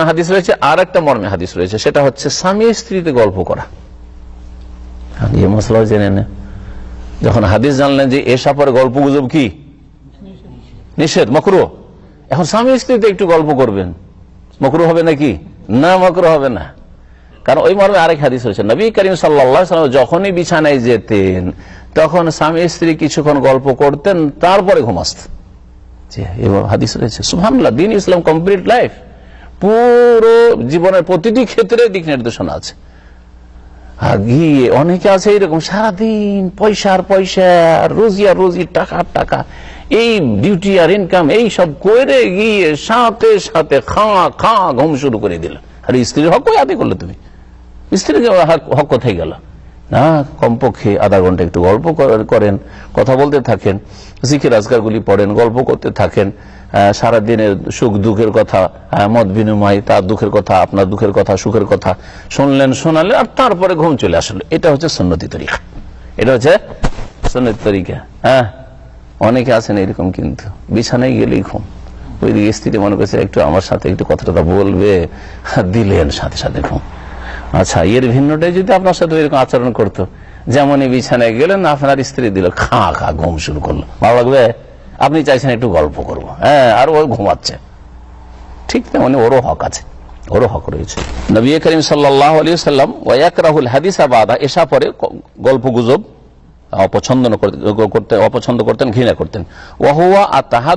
হাদিস রয়েছে, আর একটা মর্মে হাদিস রয়েছে, সেটা হচ্ছে স্বামী স্ত্রীতে গল্প করা। এই মশলাও জেনে নেন। যখন হাদিস জানলেন যে এসা পরে গল্প গুজব কি নিষেধ, মাকরুহ, এখন স্বামী স্ত্রীতে একটু গল্প করবেন, মাকরুহ হবে নাকি? না, মাকরুহ হবে না। কারণ ওই মর্মে আরেক হাদিস রয়েছে, নবী করিম সাল্লাল্লাহু আলাইহি ওয়াসাল্লাম যখনই বিছানায় যেতেন তখন স্বামী স্ত্রী কিছুক্ষণ গল্প করতেন, তারপরে ঘুমাসতেন। হাদিস রয়েছে। সুবহানাল্লাহ, দ্বীন ইসলাম কমপ্লিট লাইফ, পুরো জীবনের প্রতিটি ক্ষেত্রে দিক নির্দেশনা আছে। গিয়ে অনেকে আছে এরকম সারাদিন পয়সার পয়সা, রোজি আর রোজি, টাকার টাকা, এই ডিউটি আর ইনকাম, এই সব করে গিয়ে সাথে সাথে খা ঘুম শুরু করে দিল। আর স্ত্রীর হক আদায় করলে তুমি, স্ত্রীর হক কোথায় গেল? না, কমপক্ষে আধা ঘন্টা একটু গল্প করেন, কথা বলতে থাকেন, জিকির আজকারগুলি পড়েন, গল্প করতে থাকেন, সারাদিনের সুখ দুঃখের কথা মত বিনিময়, তার দুঃখের কথা, আপনার দুঃখের কথা, সুখের কথা শুনলেন, শোনালেন, আর তারপরে ঘুম চলে আসলো। এটা হচ্ছে সুন্নতি তরিকা, এটা হচ্ছে সুন্নতি তরিকা। হ্যাঁ, অনেকে আছেন এরকম, কিন্তু বিছানায় গেলেই ঘুম। ওই স্ত্রী মনে করছে একটু আমার সাথে একটু কথাটা বলবে, দিলেন সাথে সাথে ঘুম। আচ্ছা, এর ভিন্নটাই যদি আপনার সাথে এরকম আচরণ করতো, যেমনই বিছানায় গেলেন আপনার স্ত্রী দিল খা ঘুম শুরু করলো, ভালো লাগবে? আপনি চাইছেন একটু গল্প করবো, হ্যাঁ, আর ও ঘুমাচ্ছে, ঠিক তেমনি ওরও হক আছে, ওরও হক রয়েছে। নবী করিম সাল্লাল্লাহু আলাইহি ওয়াসাল্লাম ওয়ায়াকরাহুল হাদিসা বাদা, এসা পরে গল্প গুজব অপছন্দ করতেন, ঘৃণা করতেন। ওয়া হুয়া আতাহাদ